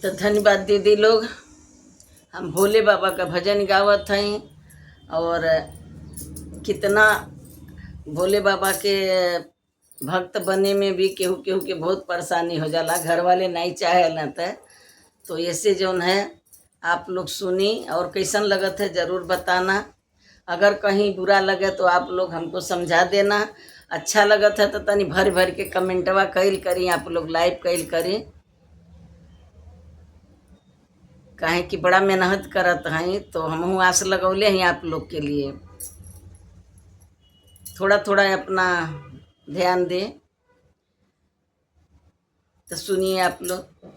तो धन्यवाद दीदी लोग। हम भोले बाबा का भजन गावत हई और कितना भोले बाबा के भक्त बने में भी केहू केहू के बहुत परेशानी हो जाला, घर वाले नहीं चाहे न तो ऐसे जौन है आप लोग सुनी और कैसन लगत है ज़रूर बताना। अगर कहीं बुरा लगे तो आप लोग हमको समझा देना। अच्छा लगत है तो तनी भर भर के कमेंटवा कैल करी, आप लोग लाइव कैल करी, काहे कि बड़ा मेहनत करत हैं तो हमहू आस लगौले हैं आप लोग के लिए। थोड़ा थोड़ा अपना ध्यान दे तो सुनिए आप लोग।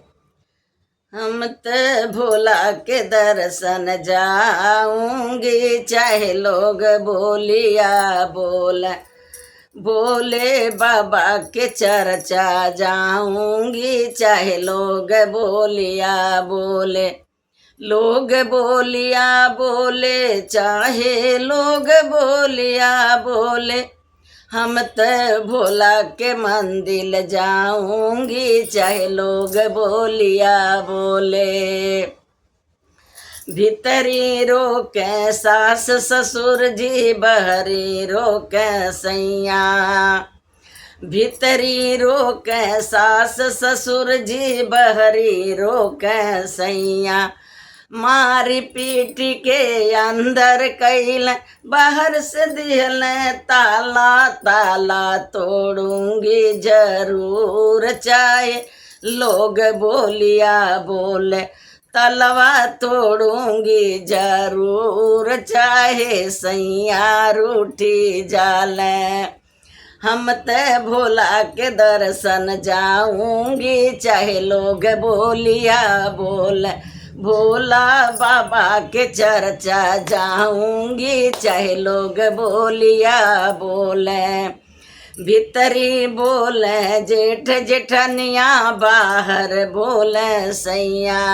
हम तो भोला के दर्शन जाऊंगी, चाहे लोग बोलिया बोल, भोले बाबा के चर्चा जाऊंगी, चाहे लोग बोलिया बोले, लोग बोलिया बोले, चाहे लोग बोलिया बोले, हम तो भोला के मंदिर जाऊंगी, चाहे लोग बोलिया बोले। भीतरी रोके सास ससुर जी, बहरी रोके सैया, भीतरी रोके सास ससुर जी, बहरी रोके सैया, मारी पीट के अंदर कैल, बाहर से दिहल ताला, ताला तोड़ूंगी जरूर, चाहे लोग बोलिया बोले, तलवा तोड़ूंगी जरूर, चाहे सैया रूठी जाले। हम ते भोला के दर्शन जाऊंगी, चाहे लोग बोलिया बोले, भोला बाबा के चर्चा जाऊंगी, चाहे लोग बोलिया बोले। भीतरी बोले जेठ जेठनिया, बाहर बोले सैया,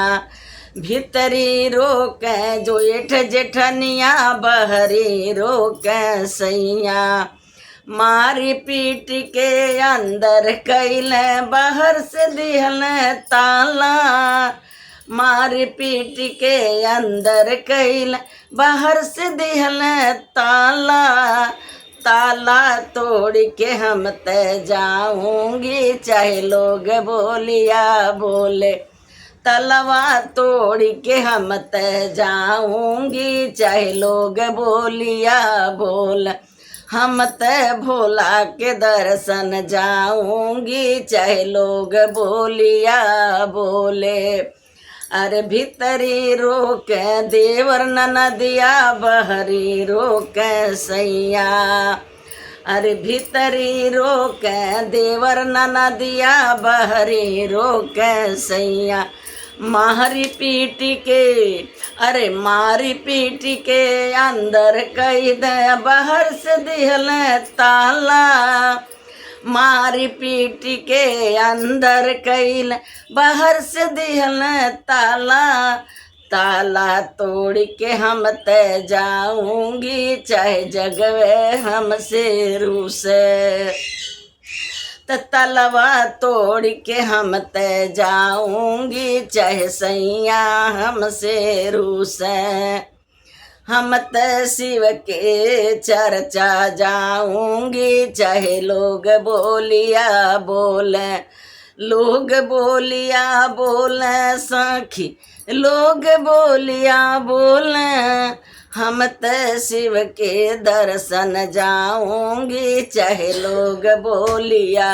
भीतरी रोके जो जेठ जेठनिया, बहरी रोके सैया, मारी पीट के अंदर कैल, बाहर से दिहल ताला, मारी पीट के अंदर कैल, बाहर से दिहल ताला, ताला तोड़ के हम ते जाऊंगी, चाहे लोग बोलिया बोले, तलवा तोड़ के हम ते जाऊंगी, चाहे लोग बोलिया बोल, हम ते भोला के दर्शन जाऊंगी, चाहे लोग बोलिया बोले। अरे भीतरी रोके देवर ननदिया, बहरी रोके सैया, अरे भीतरी रोके देवर ननदिया, बहरी रोके सैया, मारी पीट के, अरे मारी पीट के अंदर कई दे, बाहर से दिहल ताला, मारी पीट के अंदर कैल, बाहर से दिहल ताला, ताला तोड़ के हम ते जाऊंगी, चाहे जगवे हमसे रूसे, तलवा तोड़ के हम ते जाऊंगी, चाहे सैया हमसे रूसे। हम ते शिव के चर्चा जाऊंगी, चाहे लोग बोलिया बोले, लोग बोलिया बोले सखी, लोग बोलिया बोले, हम ते शिव के दर्शन जाऊंगी, चाहे लोग बोलिया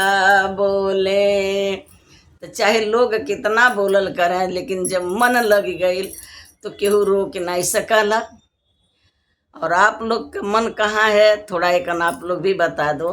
बोले। तो चाहे लोग कितना बोलल करें, लेकिन जब मन लग गई तो केहू रोक नहीं सकला। और आप लोग का मन कहाँ है, थोड़ा एक आप लोग भी बता दो।